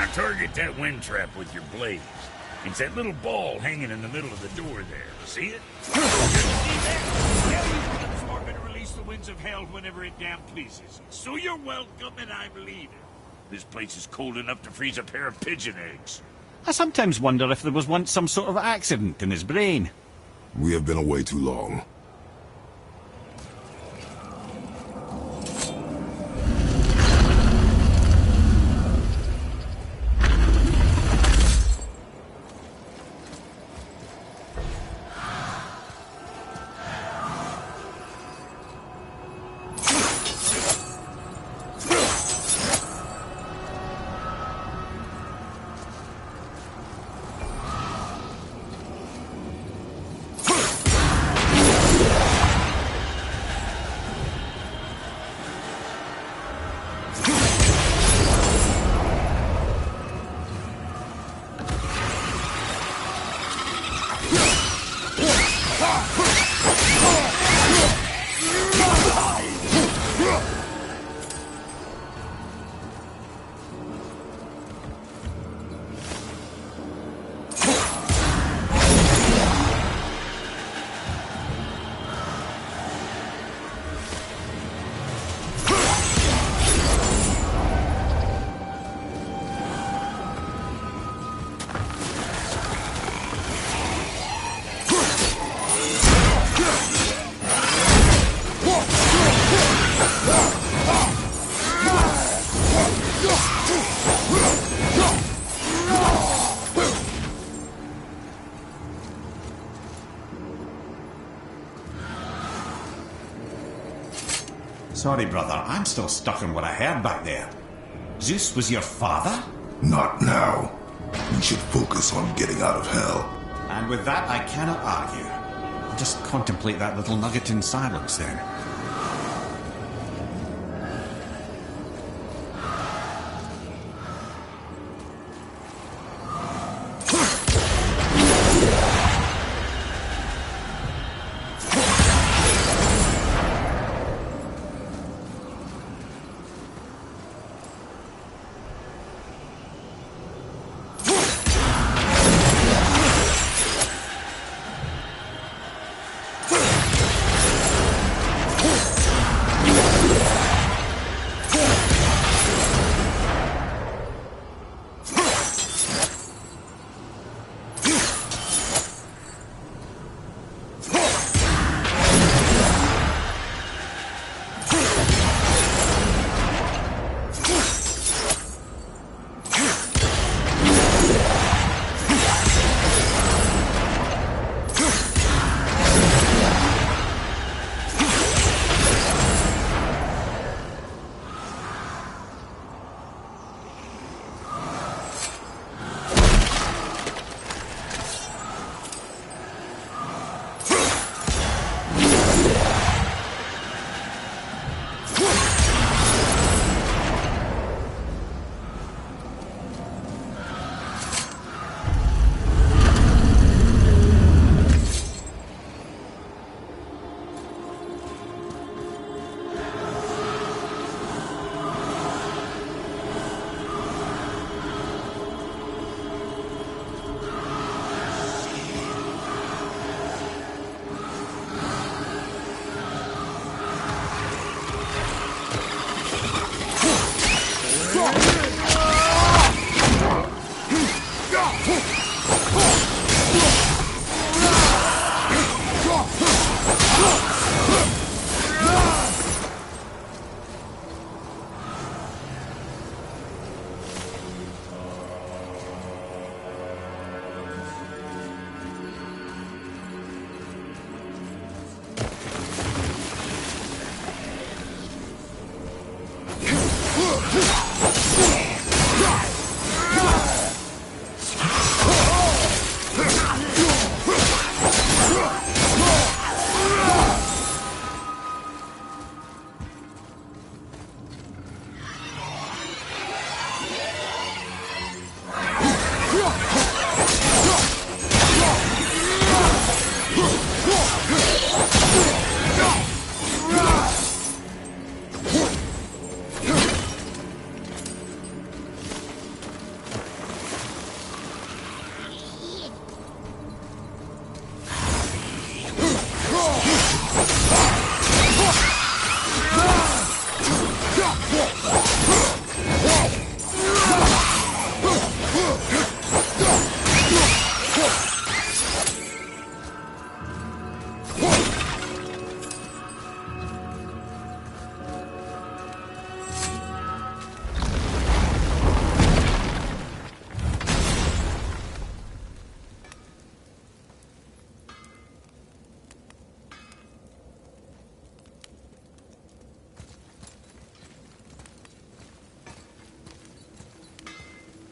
Now target that wind trap with your blades. It's that little ball hanging in the middle of the door there. See it? See that? Yeah, you can absorb and release the winds of hell whenever it damn pleases. So you're welcome and I'm leaving. This place is cold enough to freeze a pair of pigeon eggs. I sometimes wonder if there was once some sort of accident in his brain. We have been away too long. Sorry, brother, I'm still stuck on what I heard back there. Zeus was your father? Not now. We should focus on getting out of hell. And with that, I cannot argue. I'll just contemplate that little nugget in silence, then.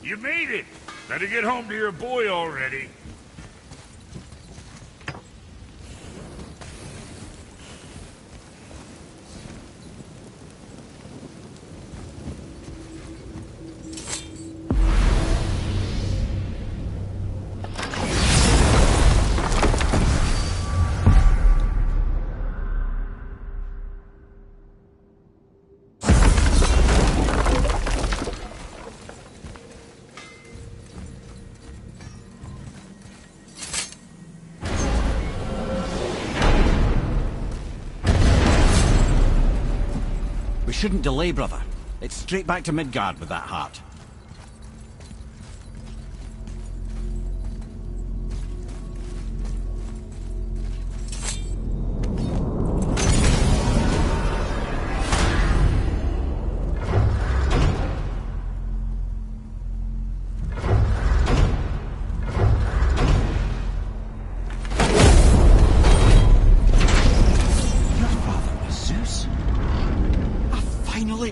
You made it! Better get home to your boy already. We shouldn't delay, brother. It's straight back to Midgard with that heart.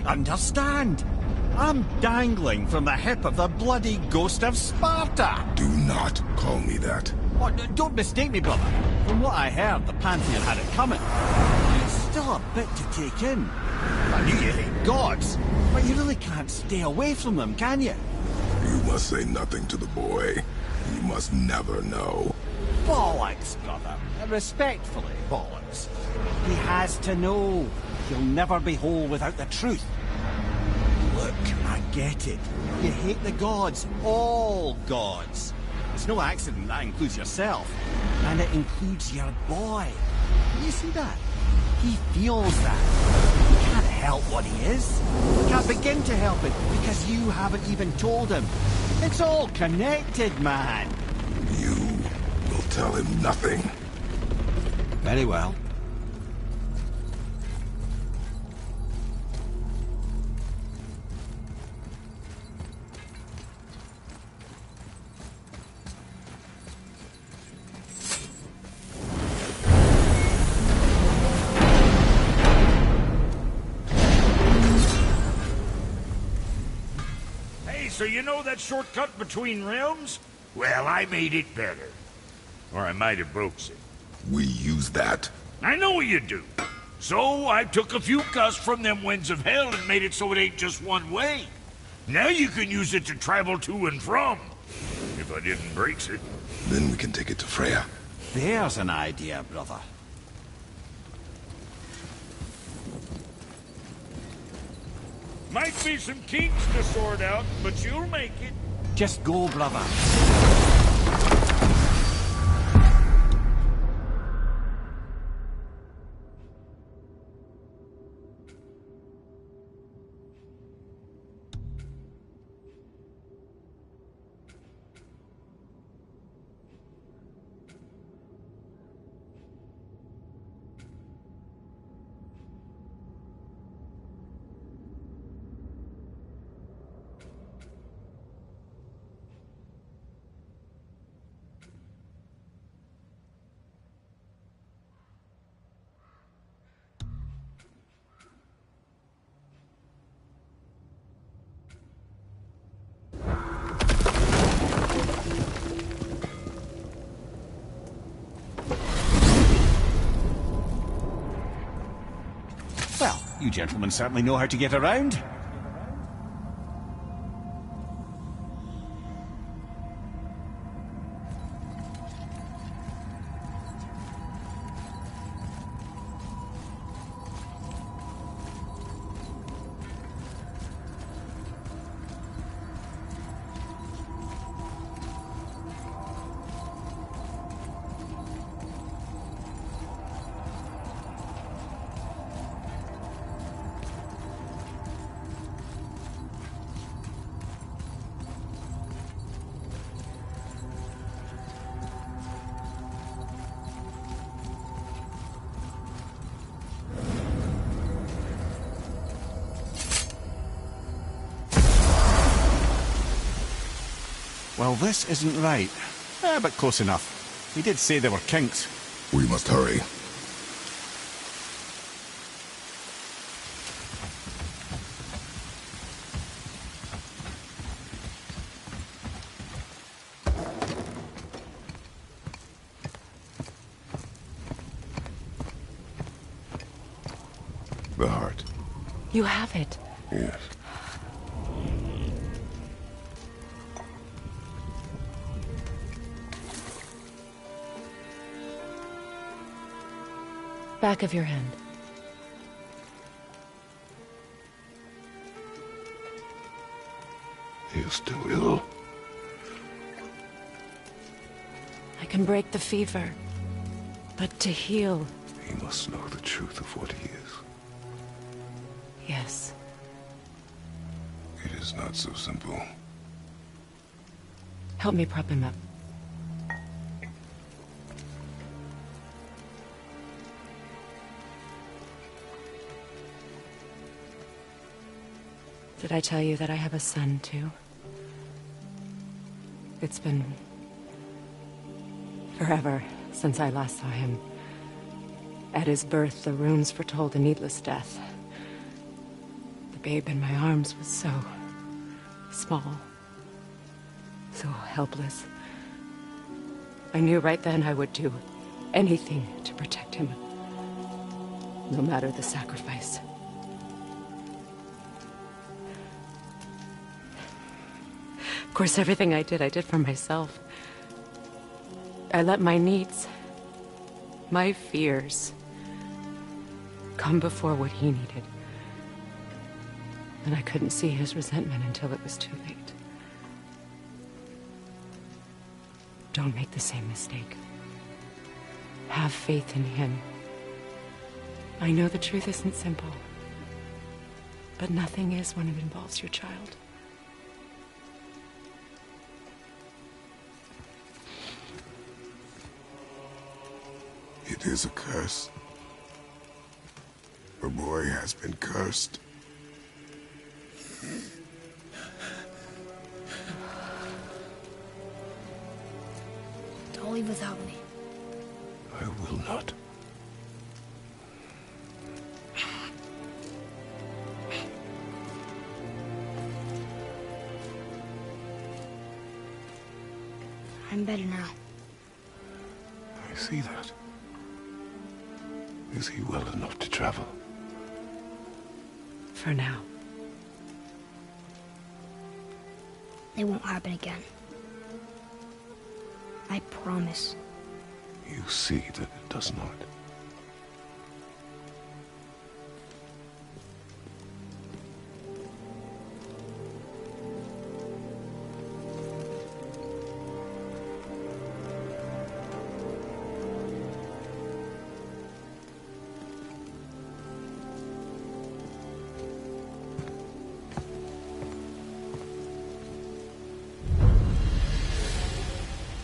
Understand? I'm dangling from the hip of the bloody ghost of Sparta! Do not call me that. What, don't mistake me, brother. From what I heard, the Pantheon had it coming. It's still a bit to take in. I knew you hate gods, but you really can't stay away from them, can you? You must say nothing to the boy. You must never know. Bollocks, brother. Respectfully, bollocks. He has to know. He'll never be whole without the truth. Look, I get it. You hate the gods. All gods. It's no accident that includes yourself. And it includes your boy. You see that? He feels that. He can't help what he is. He can't begin to help it because you haven't even told him. It's all connected, man. You will tell him nothing. Very well. So you know that shortcut between realms? Well, I made it better. Or I might have broke it. We use that. I know you do. So I took a few cuss from them winds of hell and made it so it ain't just one way. Now you can use it to travel to and from. If I didn't break it. Then we can take it to Freya. There's an idea, brother. Might be some kinks to sort out, but you'll make it. Just go, brother. Well, you gentlemen certainly know how to get around. Well, this isn't right. But close enough. He did say there were kinks. We must hurry. The heart. You have it. Yes. Back of your hand. He is still ill. I can break the fever. But to heal... He must know the truth of what he is. Yes. It is not so simple. Help me prop him up. Did I tell you that I have a son, too? It's been... forever since I last saw him. At his birth, the runes foretold a needless death. The babe in my arms was so... small. So helpless. I knew right then I would do anything to protect him. No matter the sacrifice. Of course, everything I did for myself. I let my needs, my fears, come before what he needed. And I couldn't see his resentment until it was too late. Don't make the same mistake. Have faith in him. I know the truth isn't simple, but nothing is when it involves your child. It is a curse. The boy has been cursed. Don't leave without me. I will not. I'm better now. I see that. Is he well enough to travel? For now. It won't happen again. I promise. You see that it does not.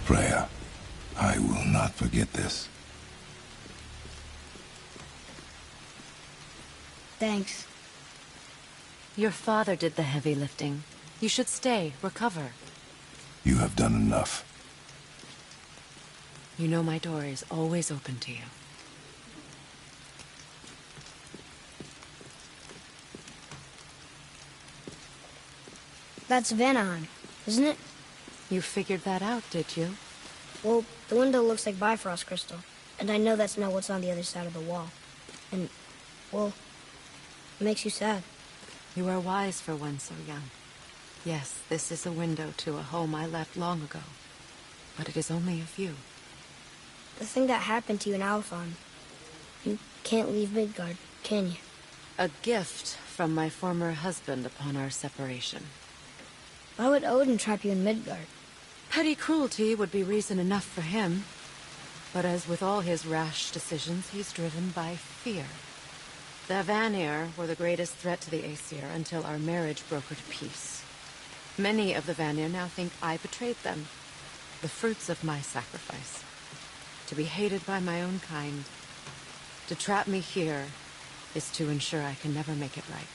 Freya, I will not forget this. Thanks. Your father did the heavy lifting. You should stay, recover. You have done enough. You know my door is always open to you. That's Vanaheim, isn't it? You figured that out, did you? Well, the window looks like Bifrost crystal. And I know that's not what's on the other side of the wall. And, well, it makes you sad. You are wise for one so young. Yes, this is a window to a home I left long ago. But it is only a view. The thing that happened to you in Alfheim. You can't leave Midgard, can you? A gift from my former husband upon our separation. Why would Odin trap you in Midgard? Petty cruelty would be reason enough for him. But as with all his rash decisions, he's driven by fear. The Vanir were the greatest threat to the Aesir until our marriage brokered peace. Many of the Vanir now think I betrayed them. The fruits of my sacrifice. To be hated by my own kind. To trap me here is to ensure I can never make it right.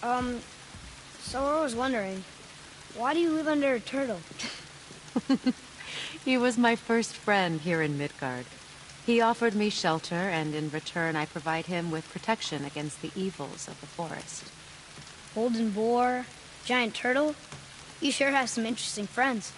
So I was wondering, why do you live under a turtle? He was my first friend here in Midgard. He offered me shelter, and in return I provide him with protection against the evils of the forest. Golden boar, giant turtle? You sure have some interesting friends.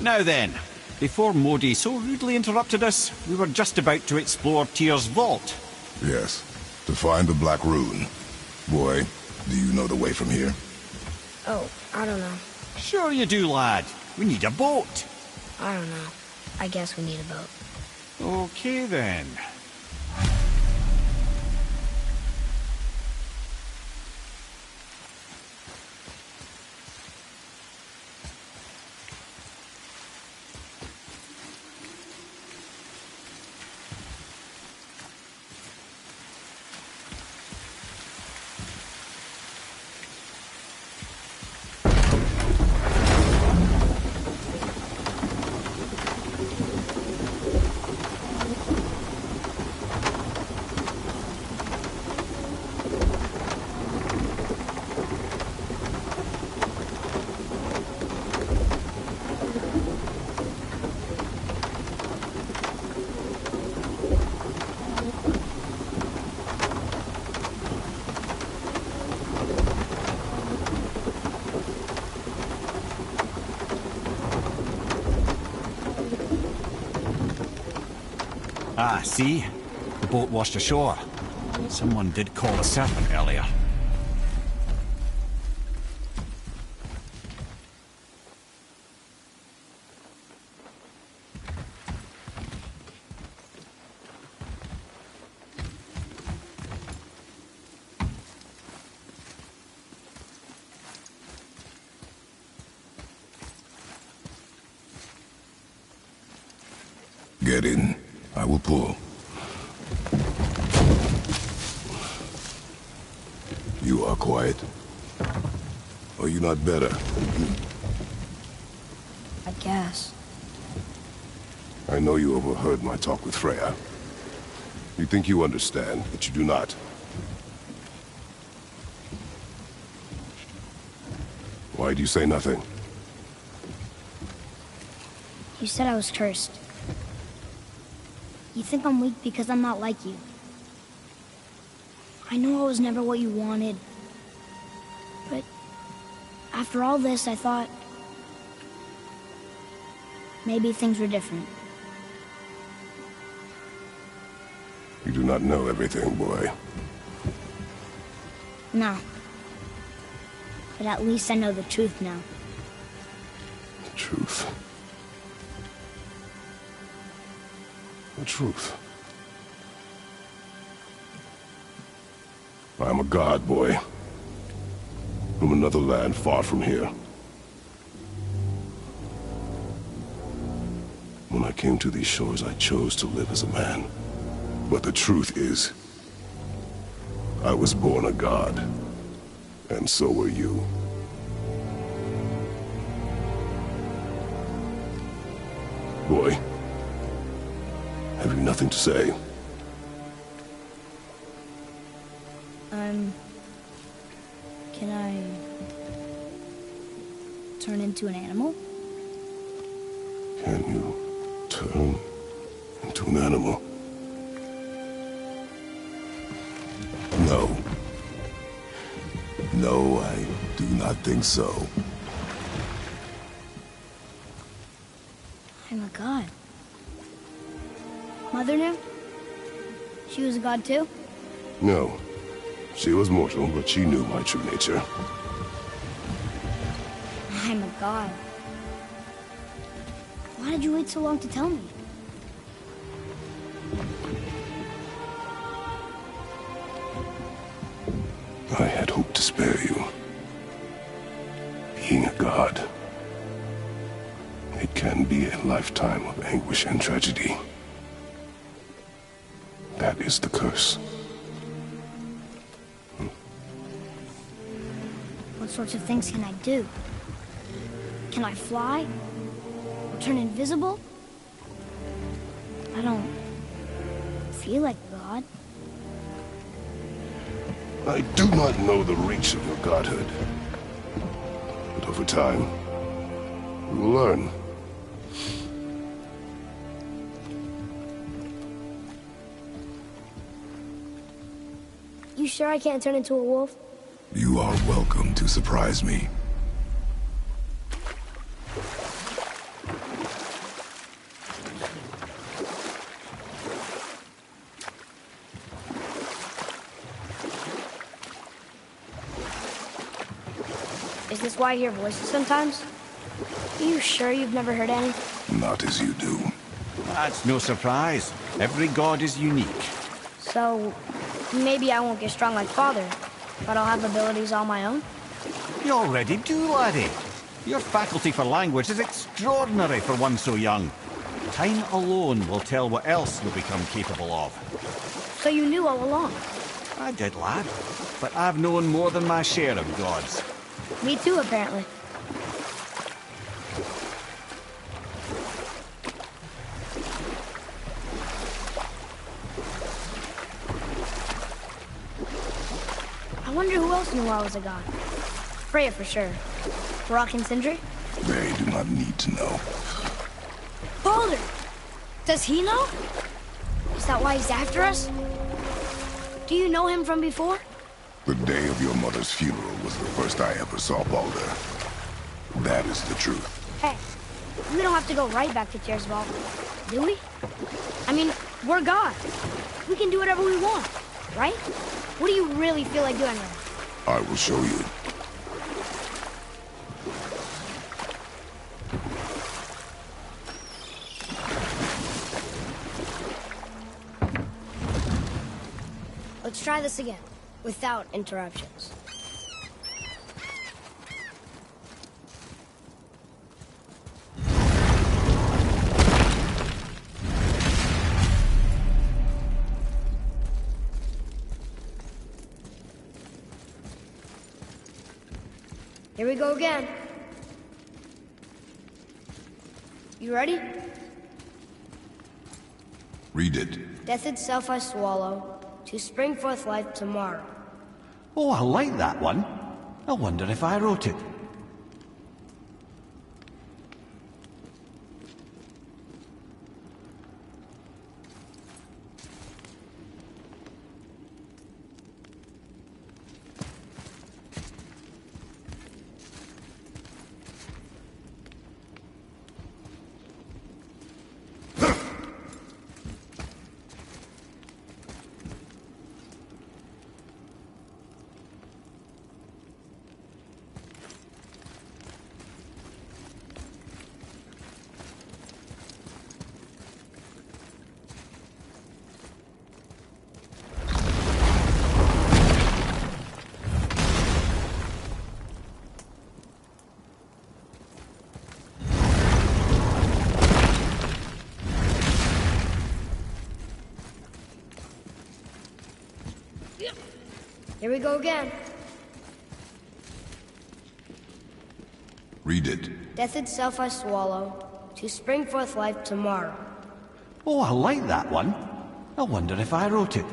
Now then, before Modi so rudely interrupted us, we were just about to explore Tyr's vault. Yes, to find the Black Rune. Boy, do you know the way from here? Oh, I don't know. Sure you do, lad. We need a boat. I don't know. I guess we need a boat. Okay then. Ah, see? The boat washed ashore. Someone did call a serpent earlier. Get in. I will pull. You are quiet. Are you not better? I guess. I know you overheard my talk with Freya. You think you understand, but you do not. Why do you say nothing? You said I was cursed. You think I'm weak because I'm not like you. I know I was never what you wanted. But after all this, I thought maybe things were different. You do not know everything, boy. No. But at least I know the truth now. The truth. The truth. I am a god, boy. From another land far from here. When I came to these shores, I chose to live as a man. But the truth is, I was born a god. And so were you. Boy, have you nothing to say? Can I turn into an animal? Can you turn into an animal? No. No, I do not think so. I'm a god. Mother knew? She was a god too? No. She was mortal, but she knew my true nature. I'm a god. Why did you wait so long to tell me? I had hoped to spare you. Being a god, it can be a lifetime of anguish and tragedy. That is the curse. What sorts of things can I do? Can I fly? Or turn invisible? I don't feel like a god. I do not know the reach of your godhood. But over time, you will learn. You sure I can't turn into a wolf? You are welcome to surprise me. Is this why I hear voices sometimes? Are you sure you've never heard any? Not as you do. That's no surprise. Every god is unique. So, maybe I won't get strong like Father, but I'll have abilities all my own? You already do, laddie. Your faculty for language is extraordinary for one so young. Time alone will tell what else you'll become capable of. So you knew all along? I did, lad. But I've known more than my share of gods. Me too, apparently. I wonder who else knew I was a god. Freya for sure. Brock and Sindri? They do not need to know. Baldur! Does he know? Is that why he's after us? Do you know him from before? The day of your mother's funeral was the first I ever saw Baldur. That is the truth. Hey, we don't have to go right back to Tiersval, do we? I mean, we're God. We can do whatever we want, right? What do you really feel like doing now? I will show you. Let's try this again, without interruptions. Here we go again. You ready? Read it. Death itself I swallow, to spring forth life tomorrow. Oh, I like that one. I wonder if I wrote it. Here we go again. Read it. Death itself I swallow, to spring forth life tomorrow. Oh, I like that one. I wonder if I wrote it.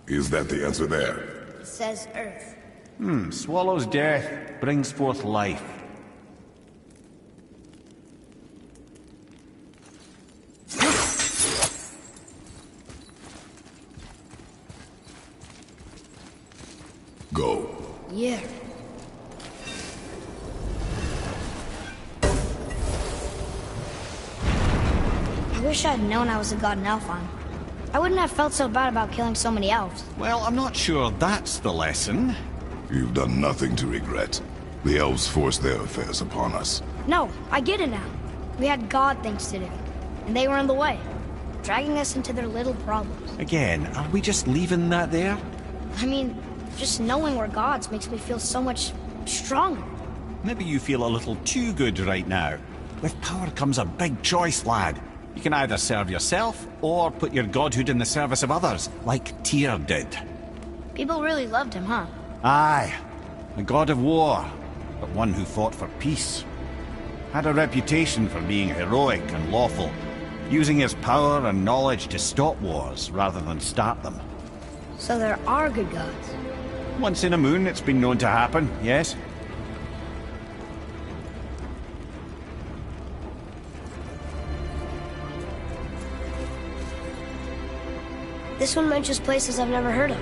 Is that the answer there? It says Earth. Swallows death, brings forth life. Go. Yeah. I wish I'd known I was a god in Alfheim. I wouldn't have felt so bad about killing so many elves. Well, I'm not sure that's the lesson. You've done nothing to regret. The elves forced their affairs upon us. No, I get it now. We had god things to do, and they were in the way, dragging us into their little problems. Again, are we just leaving that there? I mean, just knowing we're gods makes me feel so much stronger. Maybe you feel a little too good right now. With power comes a big choice, lad. You can either serve yourself, or put your godhood in the service of others, like Tyr did. People really loved him, huh? Aye, a god of war, but one who fought for peace. Had a reputation for being heroic and lawful, using his power and knowledge to stop wars rather than start them. So there are good gods. Once in a moon, it's been known to happen, yes? This one mentions places I've never heard of.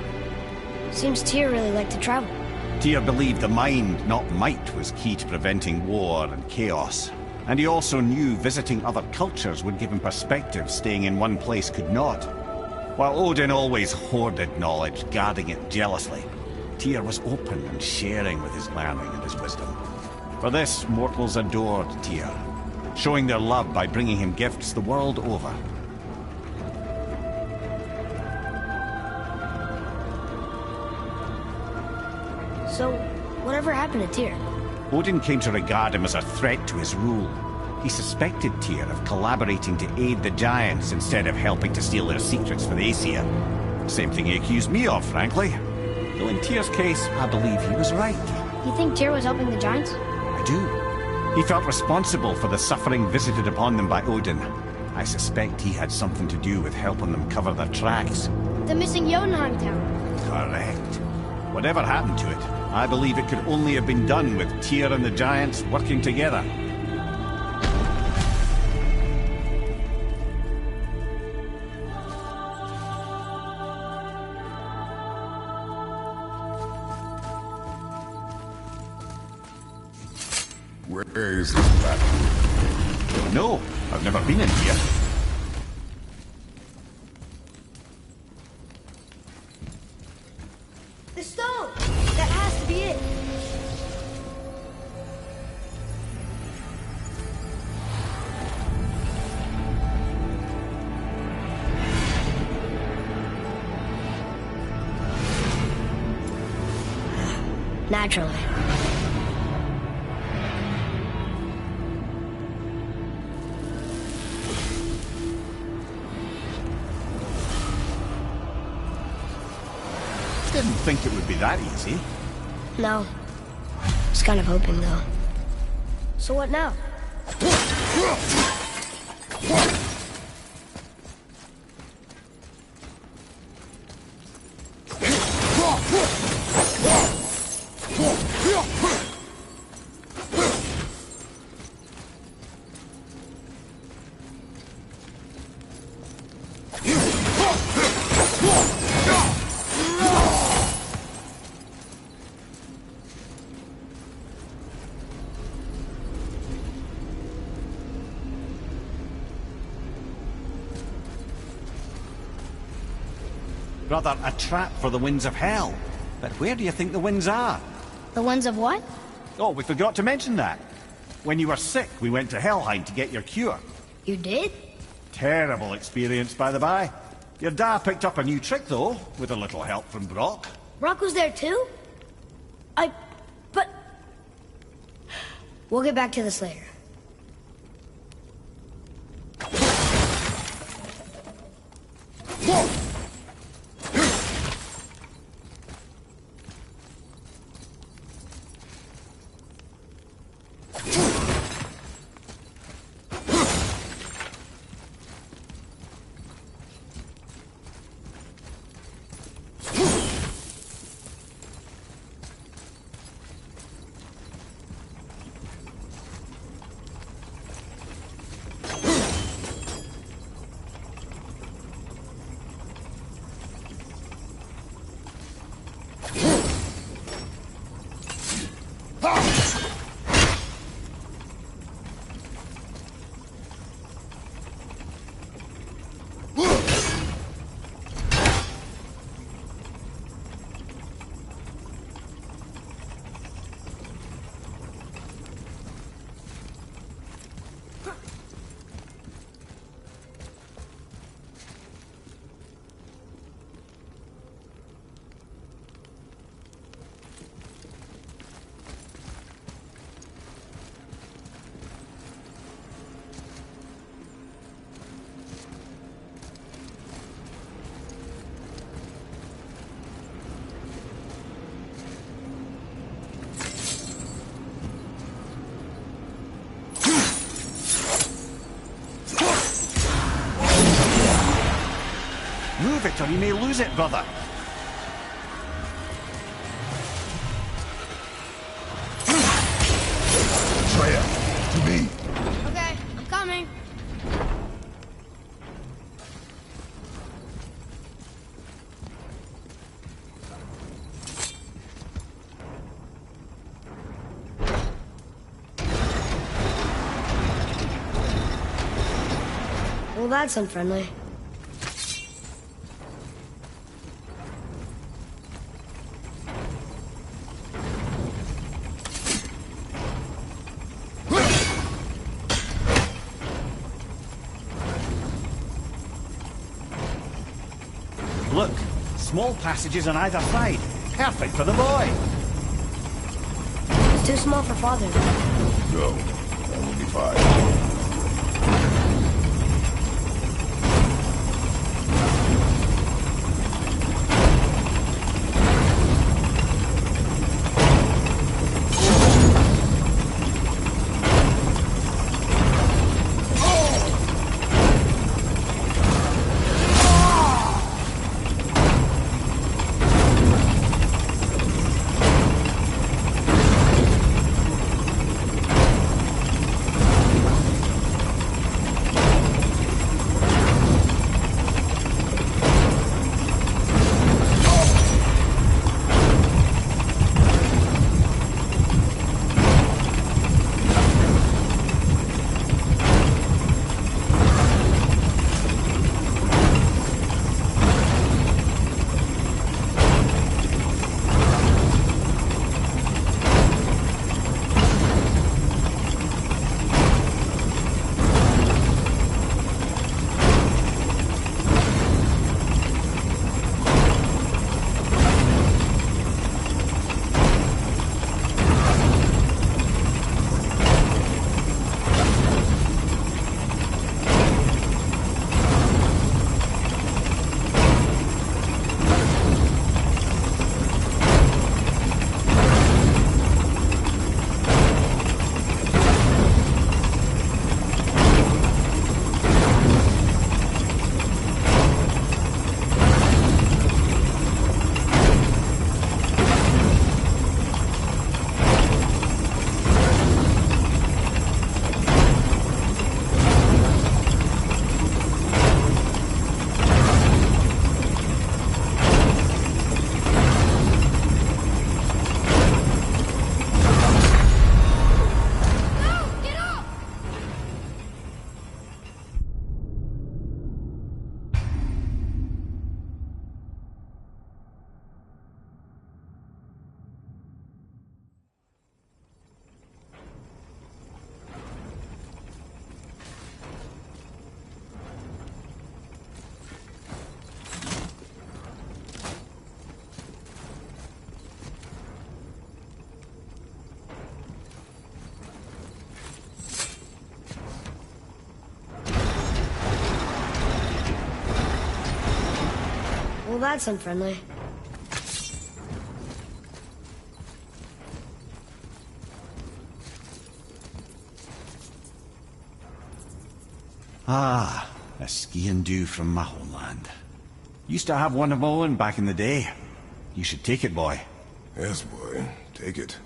Seems Tyr really liked to travel. Tyr believed the mind, not might, was key to preventing war and chaos. And he also knew visiting other cultures would give him perspective staying in one place could not. While Odin always hoarded knowledge, guarding it jealously, Tyr was open and sharing with his learning and his wisdom. For this, mortals adored Tyr, showing their love by bringing him gifts the world over. So, whatever happened to Tyr? Odin came to regard him as a threat to his rule. He suspected Tyr of collaborating to aid the Giants instead of helping to steal their secrets for the Aesir. Same thing he accused me of, frankly. Though in Tyr's case, I believe he was right. You think Tyr was helping the Giants? I do. He felt responsible for the suffering visited upon them by Odin. I suspect he had something to do with helping them cover their tracks. The missing Jotunheim town. Correct. Whatever happened to it, I believe it could only have been done with Tyr and the Giants working together. Where is this platform? No, I've never been in here. The stone! That has to be it! Naturally. Didn't think it would be that easy. No. Was kind of hoping, though. So what now? Brother, a trap for the winds of hell. But where do you think the winds are? The ones of what? Oh, we forgot to mention that. When you were sick, we went to Helheim to get your cure. You did? Terrible experience, by the by. Your dad picked up a new trick, though, with a little help from Brock. Brock was there too? But... We'll get back to this later. Move it or you may lose it, brother. Freya, to me. Okay, I'm coming. Well, that's unfriendly. Look, small passages on either side. Perfect for the boy. It's too small for Father. Go. That will be fine. Well, that's unfriendly. Ah, a skiing dew from my homeland. Used to have one of my own back in the day. You should take it, boy. Yes, boy. Take it.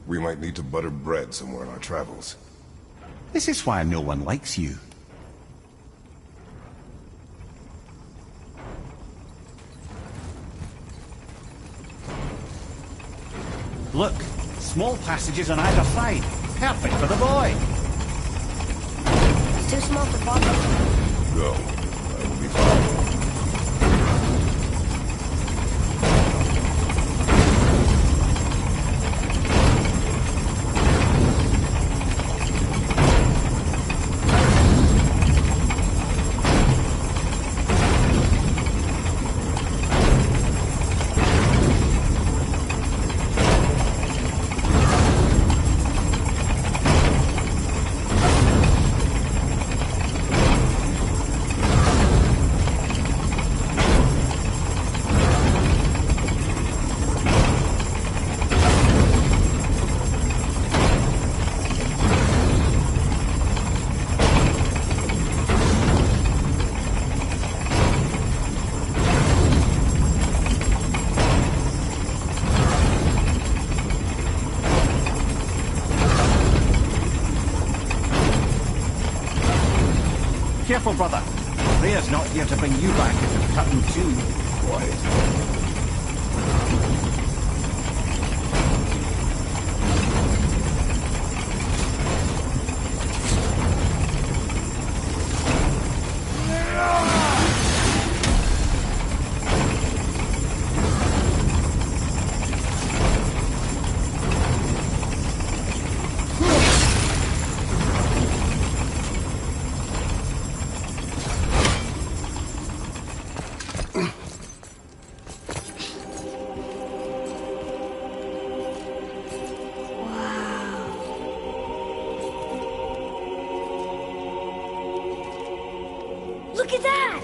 We might need to butter bread somewhere on our travels. This is why no one likes you. Look, small passages on either side. Perfect for the boy. It's too small for Father. Go. That will be fine. Careful, brother. Rhea's not here to bring you back if you've cut him too. Quiet. Look at that!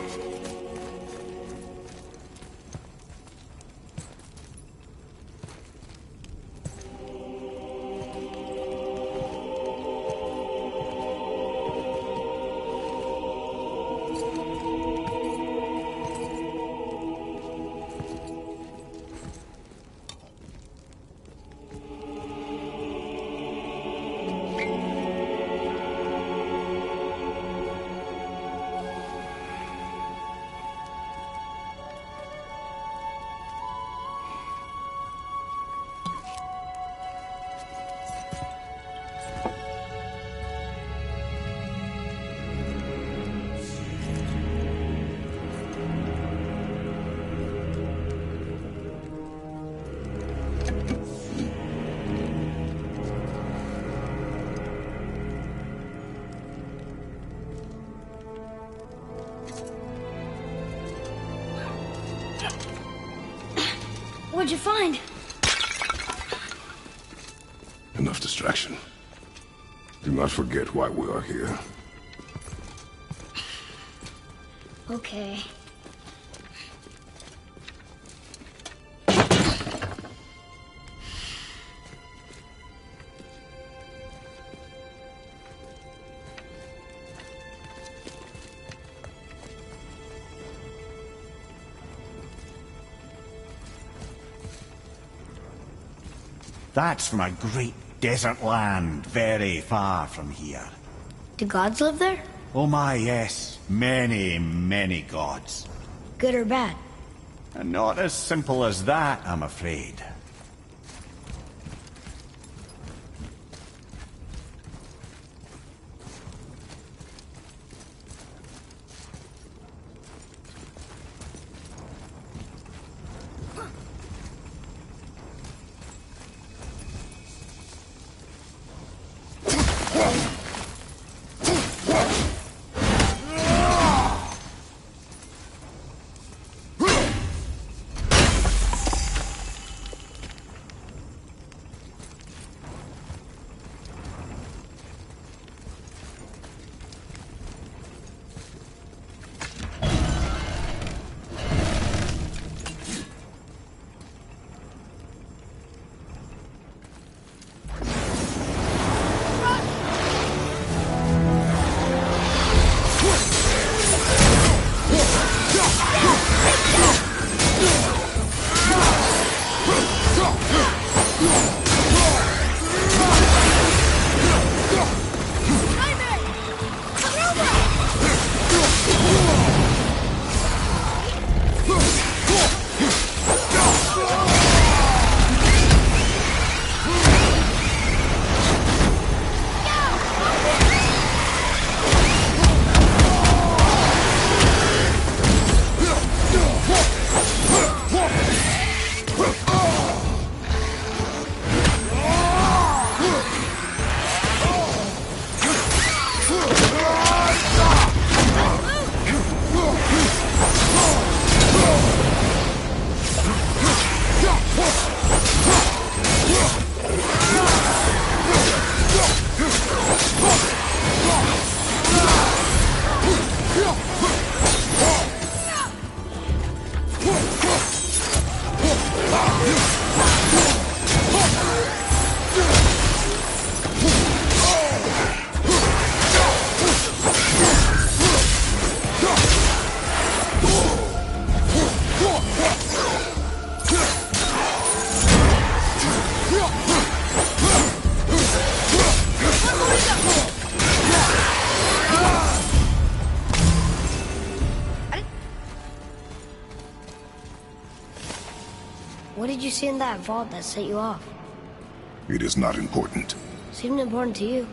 What'd you find? Enough distraction. Do not forget why we are here. Okay. That's from a great desert land, very far from here. Do gods live there? Oh my, yes. Many, many gods. Good or bad? And not as simple as that, I'm afraid. what did you see in that vault that set you off? It is not important. Seemed important to you.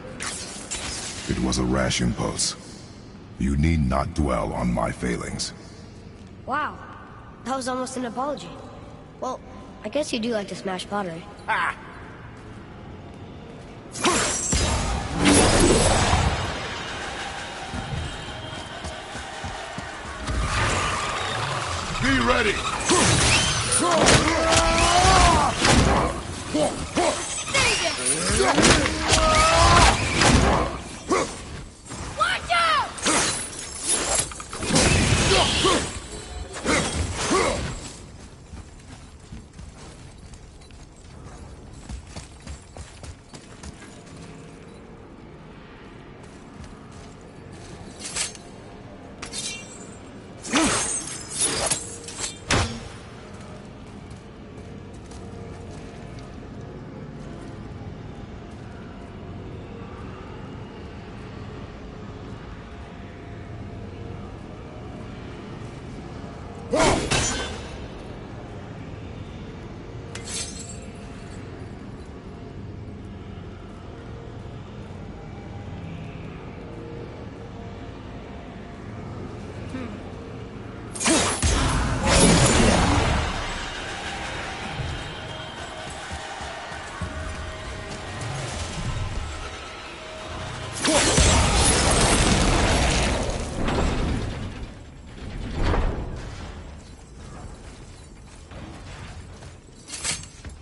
It was a rash impulse. You need not dwell on my failings. Wow, that was almost an apology. Well, I guess you do like to smash pottery. Ah! Be ready! Watch out!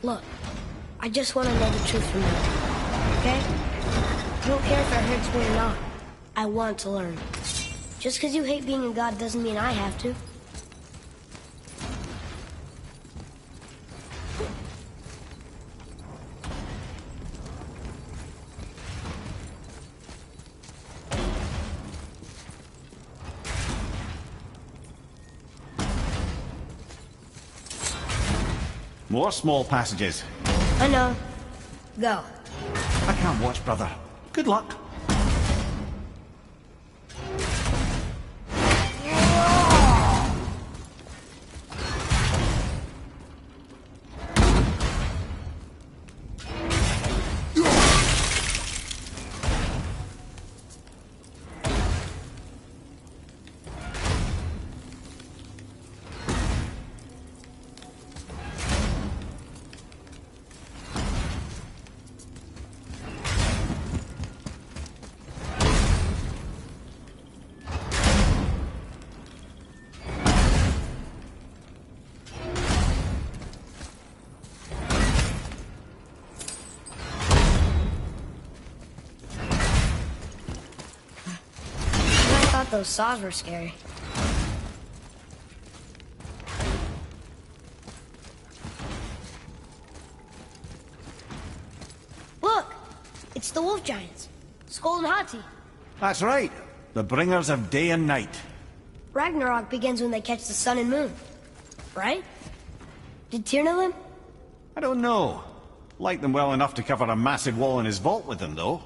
Look, I just want to know the truth from you, okay? I don't care if it hurts me or not. I want to learn. Just because you hate being a god doesn't mean I have to. More small passages. I know. Go. I can't watch, brother. Good luck. Those saws were scary. Look! It's the wolf giants. Skull and Hati. That's right. The bringers of day and night. Ragnarok begins when they catch the sun and moon. Right? Did Tyr know them? I don't know. Like them well enough to cover a massive wall in his vault with them, though.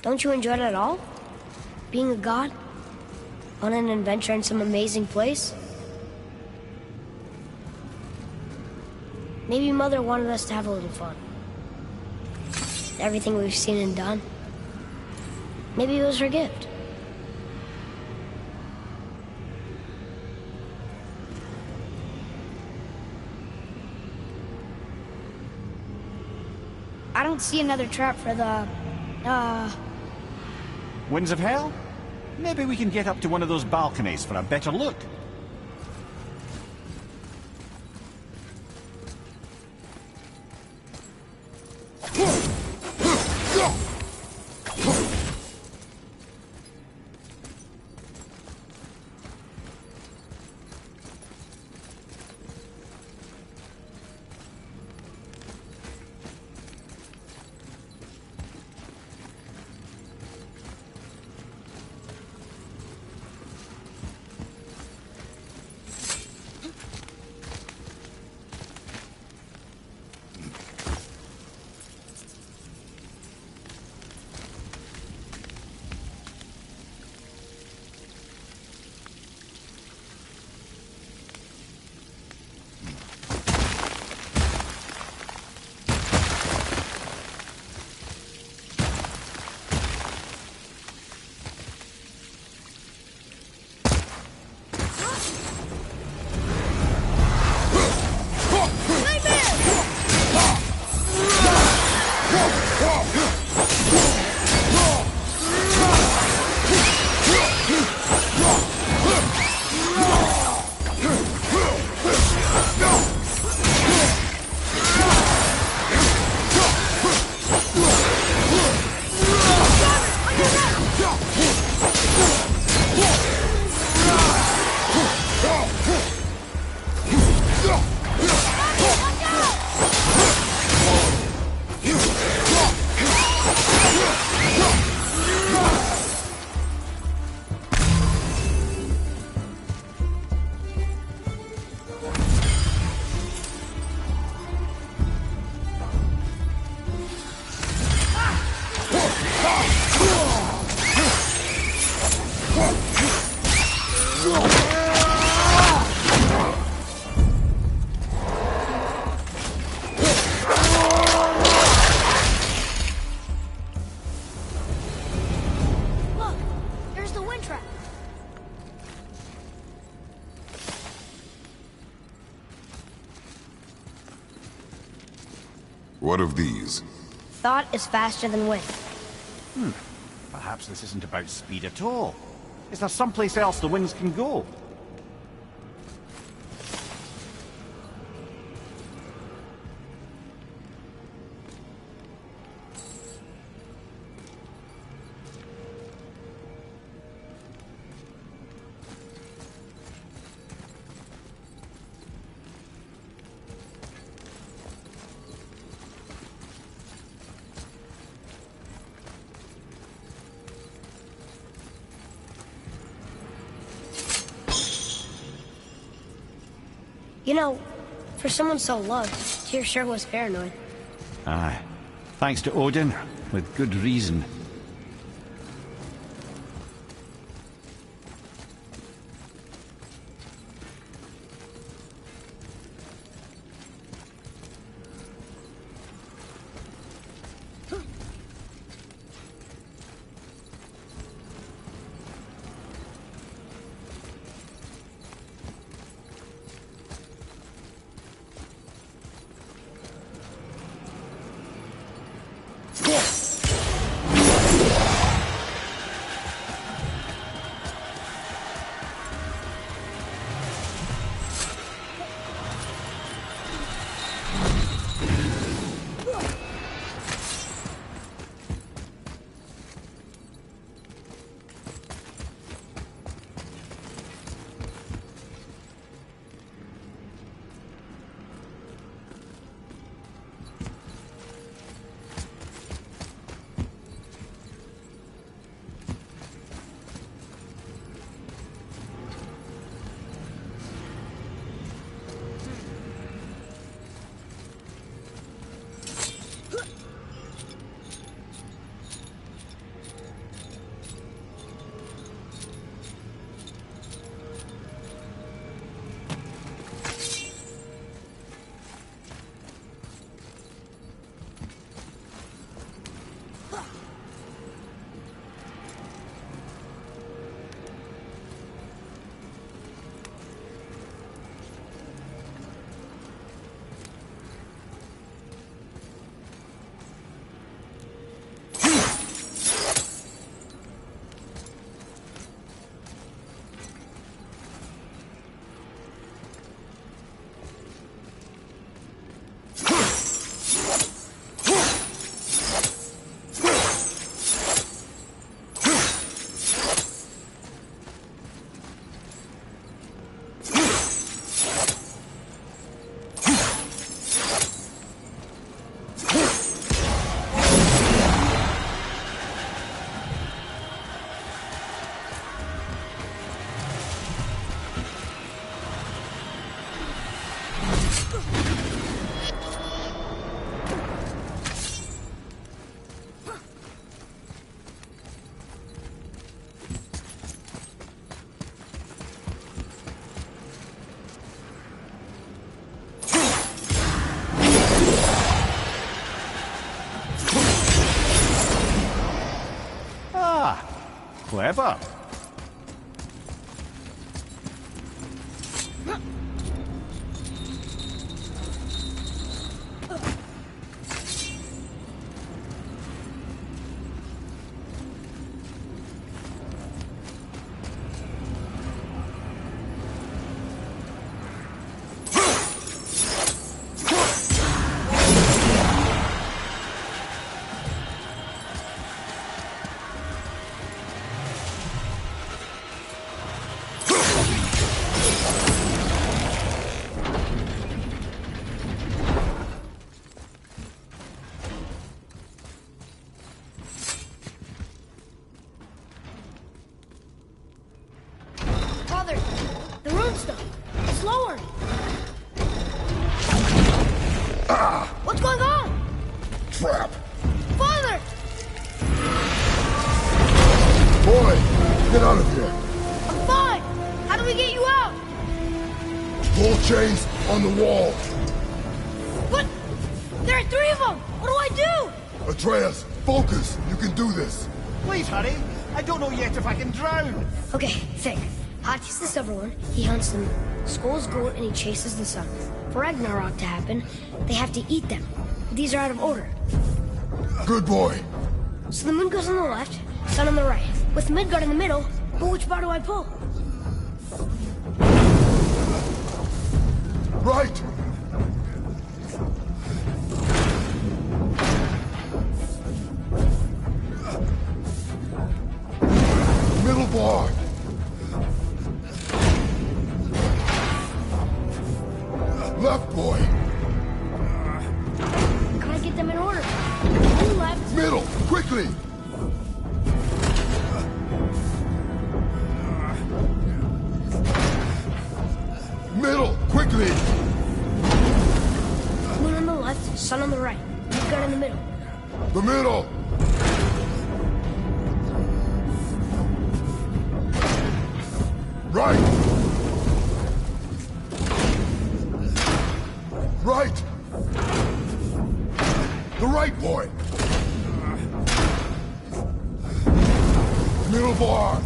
Don't you enjoy it at all? Being a god? On an adventure in some amazing place? Maybe Mother wanted us to have a little fun. Everything we've seen and done. Maybe it was her gift. I don't see another trap for the, Winds of Hell? Maybe we can get up to one of those balconies for a better look. What of these? Thought is faster than wind. Perhaps this isn't about speed at all. Is there someplace else the winds can go? You know, for someone so loved, Tyr sure was paranoid. Aye. Thanks to Odin, with good reason. Clever. The rune stuff. Slower. What's going on? Trap! Father! Boy, get out of here! I'm fine. How do we get you out? Pull chains on the wall. But there are 3 of them. What do I do? Atreus, focus. You can do this. Please hurry. I don't know yet if I can drown. Okay, think. Hati's the silver one. He hunts them. Skull's goat and he chases the sun. For Ragnarok to happen, they have to eat them. These are out of order. Good boy. So the moon goes on the left, sun on the right. With Midgard in the middle, but which bar do I pull? Right. Middle bar. Left, boy. Can I get them in order? Moon left. Middle, quickly. Middle, quickly. Moon on the left, sun on the right. Midgard in the middle. The middle. Right. Right. The right, boy. Middle bar.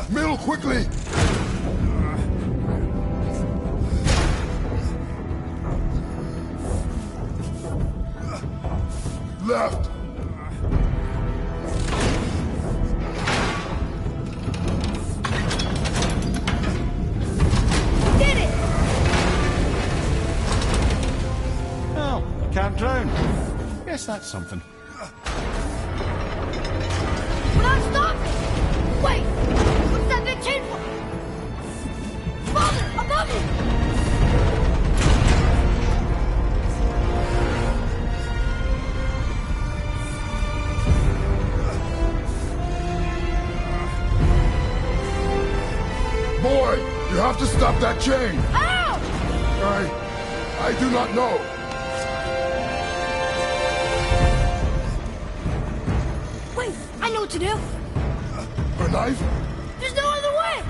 Middle, quickly. Left. Did it! Well, can't drown. Guess that's something. We're not stopping! Wait! What's that big chain for? Father, above you! Boy, you have to stop that chain. How? I do not know. Wait, I know what to do. A knife? There's no other way!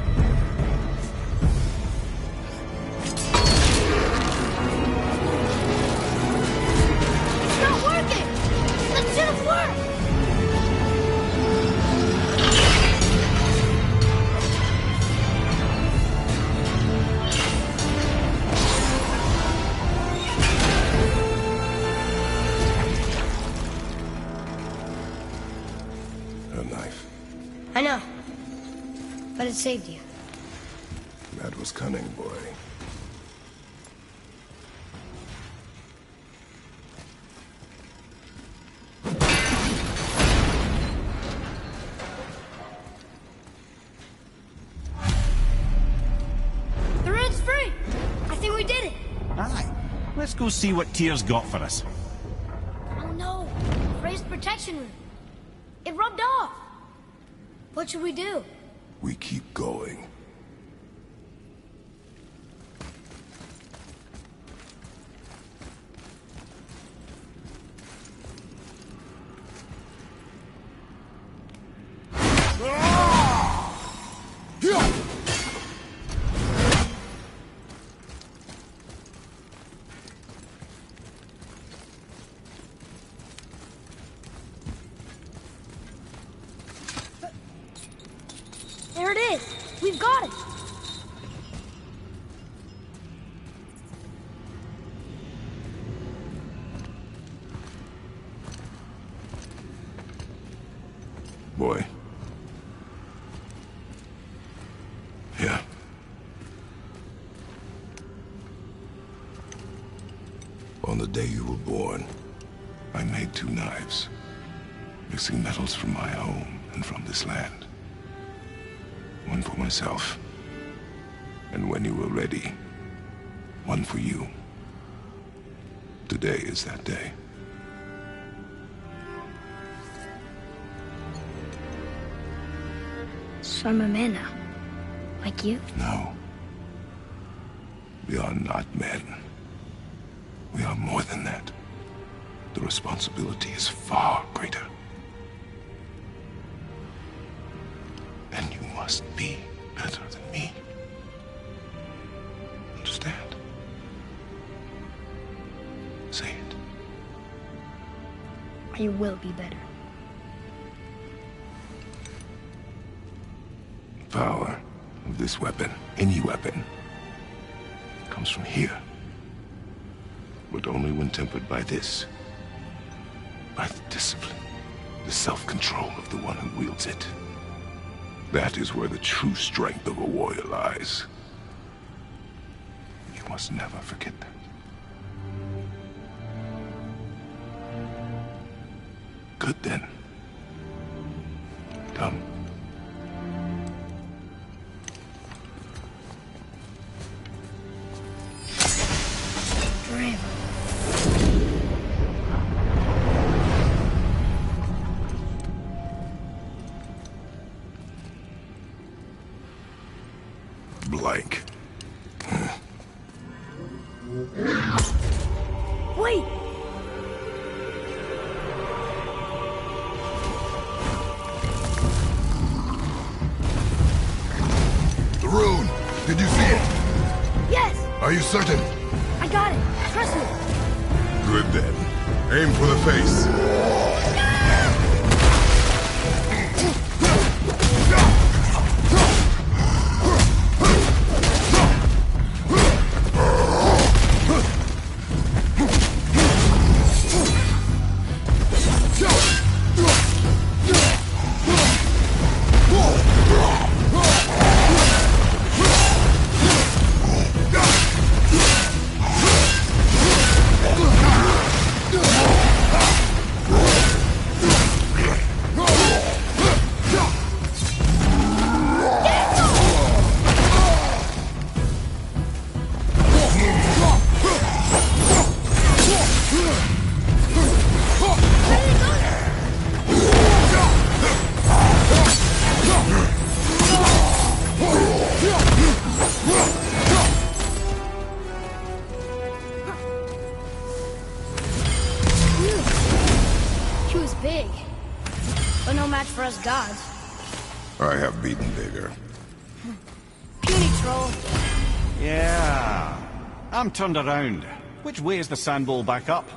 It's not working! That should have worked! A knife. I know. But it saved you. That was cunning, boy. The red's free! I think we did it! Aye. Let's go see what Tyr's got for us. Oh no! Raised protection room. It rubbed off. What should we do? We keep going. There it is! We've got it! Boy. Yeah. On the day you were born, I made 2 knives, mixing metals from my home and from this land. One for myself, and when you were ready, one for you. Today is that day. So I'm a man now. Like you? No. We are not men. We are more than that. The responsibility is far greater. And you must be better than me. Understand? Say it. I will be better. power of this weapon, any weapon, comes from here. But only when tempered by this. By the discipline, the self-control of the one who wields it. That is where the true strength of a warrior lies. You must never forget that. Good then. Come. Blank. Wait! The rune! Did you see it? Yes! Are you certain? I got it! Trust me! Good then. Aim for the face. He was big, but no match for us gods. I have beaten bigger. Puny troll. Yeah. I'm turned around. Which way is the sandball back up?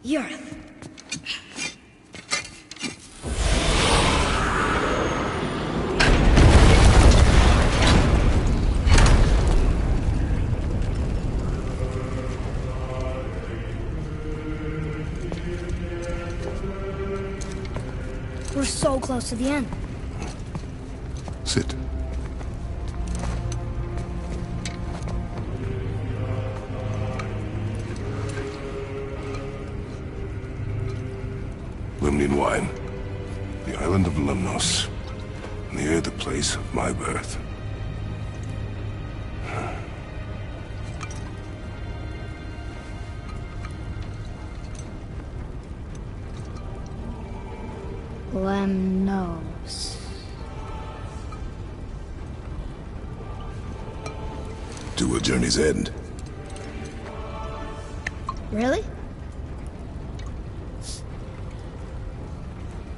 Yarth. We're so close to the end. Sit. Lemnian wine. The island of Lemnos. Near the place of my birth. Lemnos. To a journey's end. Really?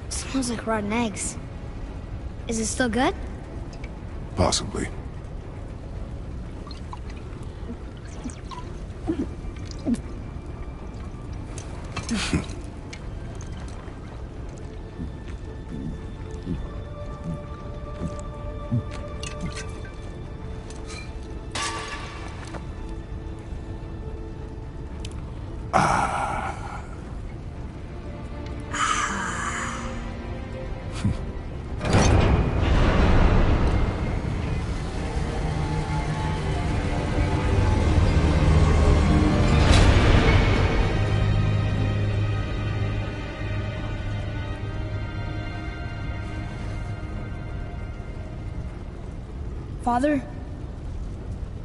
Smells like rotten eggs. Is it still good? Possibly. Father,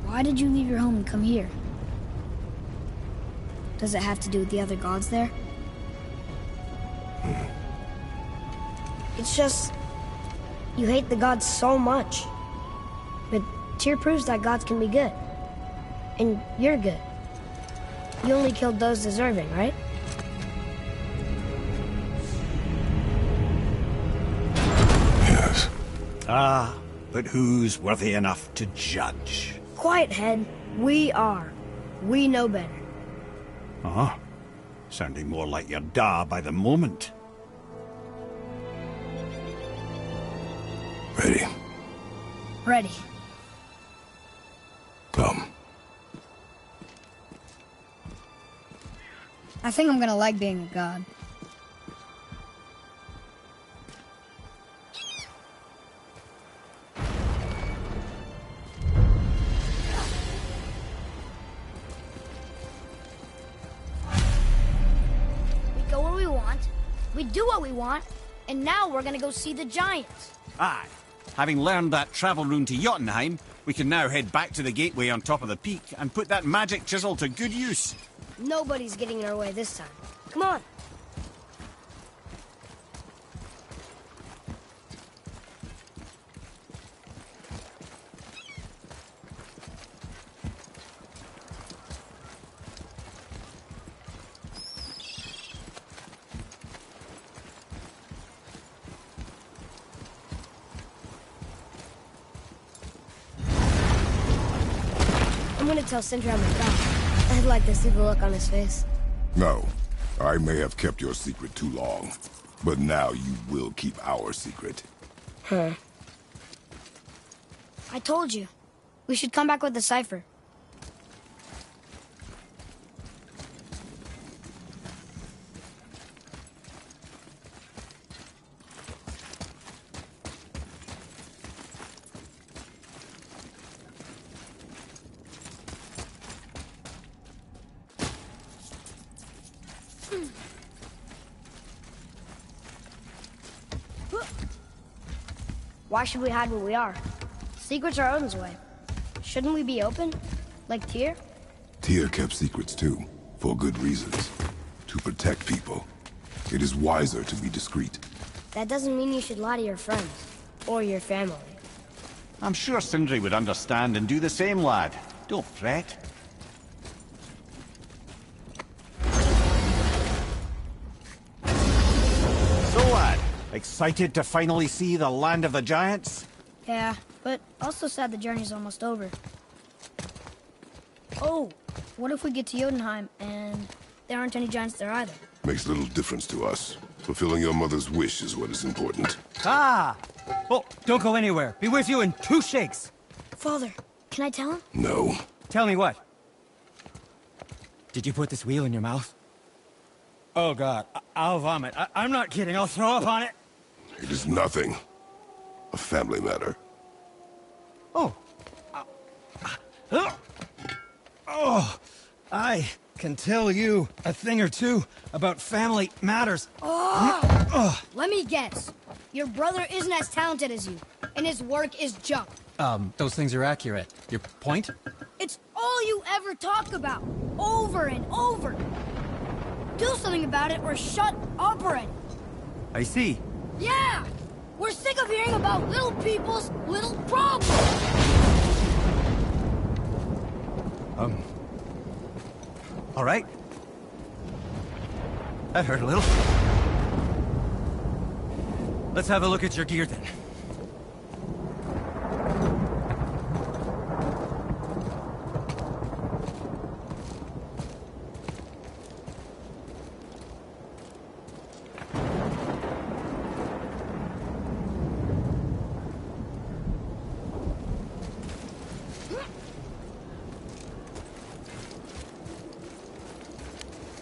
why did you leave your home and come here? Does it have to do with the other gods there? It's just... you hate the gods so much. But Tyr proves that gods can be good. And you're good. You only killed those deserving, right? Yes. Ah, but who's worthy enough to judge? Quiet, head. We are. We know better. Uh-huh. Sounding more like your da by the moment. Ready? Ready. Come. I think I'm gonna like being a god. We go where we want, we do what we want, and now we're gonna go see the giants. Aye. Having learned that travel rune to Jotunheim, we can now head back to the gateway on top of the peak and put that magic chisel to good use. Nobody's getting in our way this time. Come on. I'm gonna tell Sindri I'm a god. I'd like to see the look on his face. No. I may have kept your secret too long. But now you will keep our secret. Huh. I told you. We should come back with the cipher. Why should we hide where we are? Secrets are Odin's way. Shouldn't we be open? Like Tyr? Tyr kept secrets too, for good reasons. To protect people. It is wiser to be discreet. That doesn't mean you should lie to your friends. Or your family. I'm sure Sindri would understand and do the same, lad. Don't fret. So, lad, excited to finally see the land of the giants? Yeah, but also sad the journey's almost over. Oh, what if we get to Jotunheim and there aren't any giants there either? Makes little difference to us. Fulfilling your mother's wish is what is important. Ah! Oh, don't go anywhere. Be with you in 2 shakes. Father, can I tell him? No. Tell me what? Did you put this wheel in your mouth? Oh, God. I'll vomit. I'm not kidding. I'll throw up on it. It is nothing. A family matter. Oh. Oh. I can tell you a thing or two about family matters. Let me guess. Your brother isn't as talented as you, and his work is junk. Those things are accurate. Your point? It's all you ever talk about, over and over. Do something about it or shut up already. I see. Yeah! We're sick of hearing about little people's little problems! All right. That hurt a little. Let's have a look at your gear then.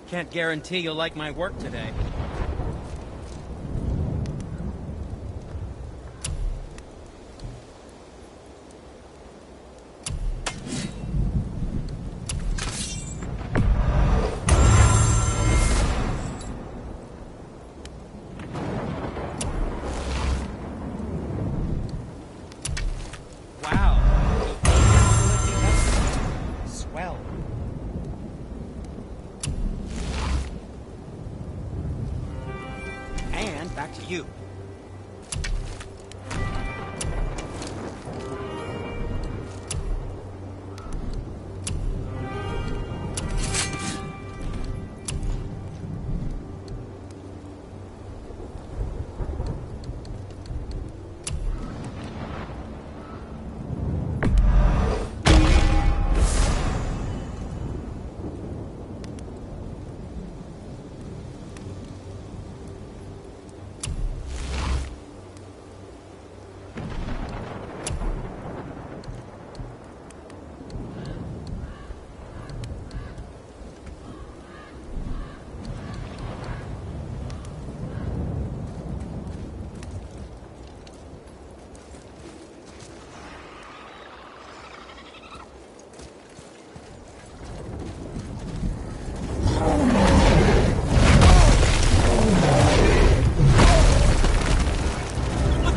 Can't guarantee you'll like my work today. Wow, you.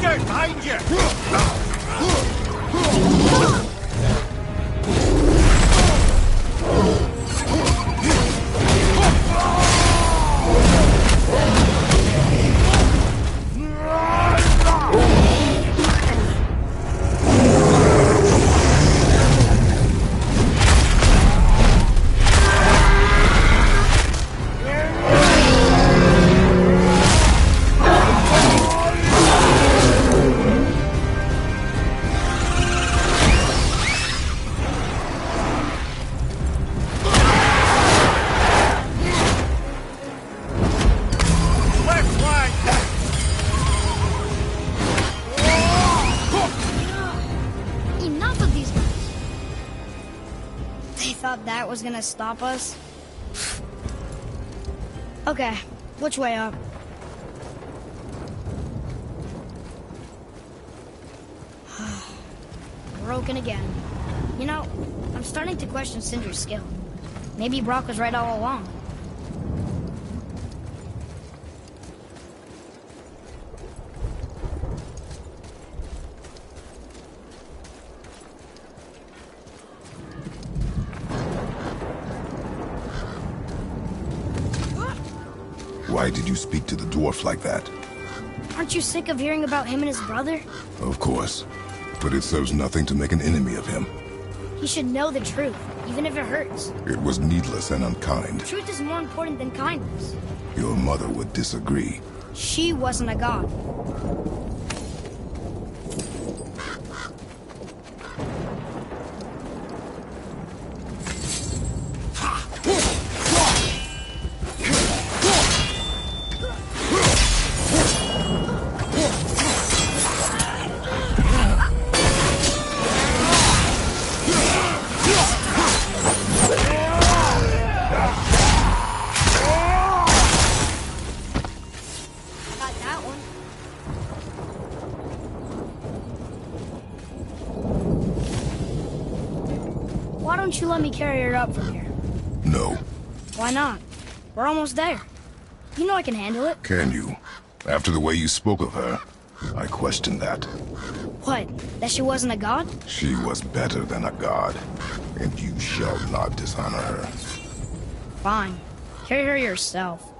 Behind you! That was gonna stop us? Okay, which way up? Broken again. You know, I'm starting to question Sindri's skill. Maybe Brock was right all along. Why did you speak to the dwarf like that? Aren't you sick of hearing about him and his brother? Of course. But it serves nothing to make an enemy of him. He should know the truth, even if it hurts. It was needless and unkind. Truth is more important than kindness. Your mother would disagree. She wasn't a god. Why don't you let me carry her up from here? No. Why not? We're almost there. You know I can handle it. Can you? After the way you spoke of her, I question that. What? That she wasn't a god? She was better than a god, and you shall not dishonor her. Fine. Carry her yourself.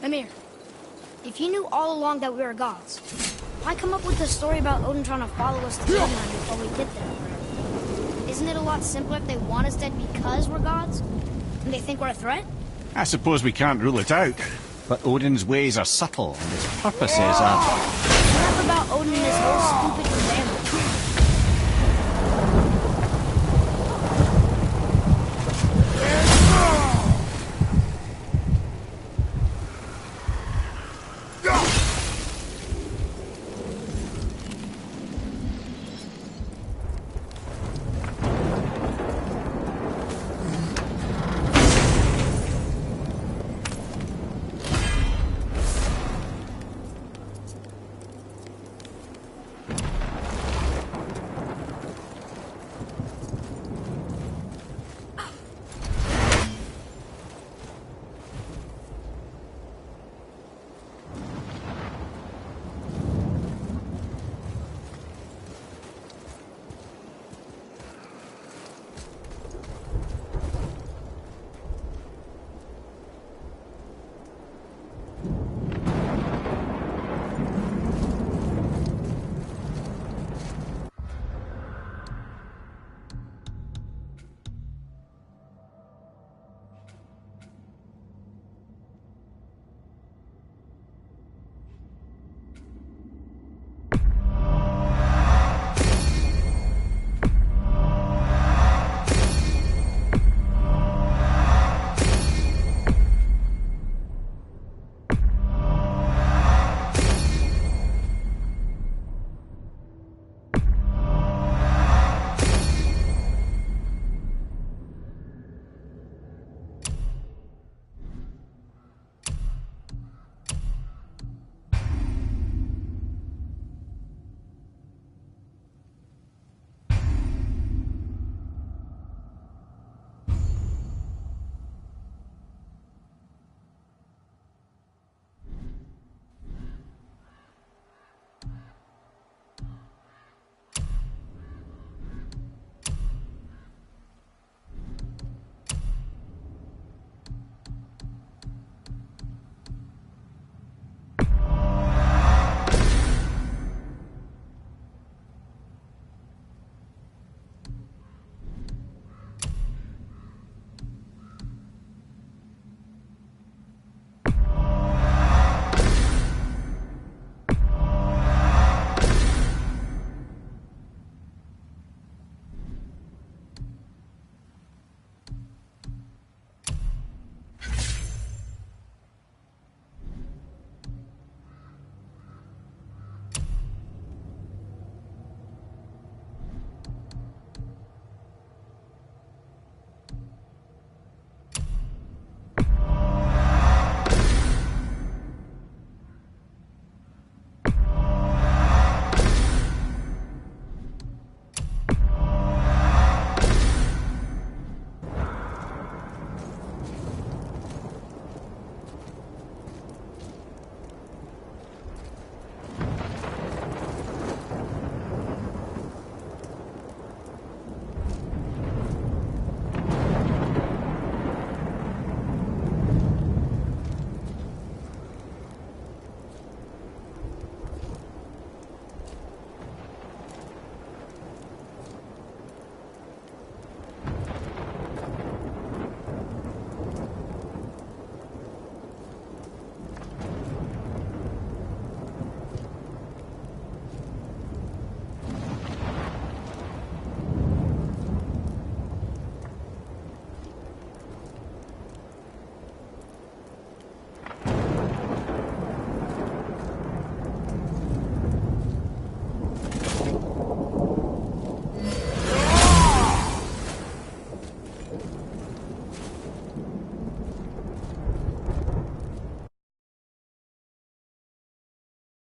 Mimir, if you knew all along that we were gods, why come up with this story about Odin trying to follow us to Jotunheim before we get there? Isn't it a lot simpler if they want us dead because we're gods? And they think we're a threat? I suppose we can't rule it out, but Odin's ways are subtle and his purposes are...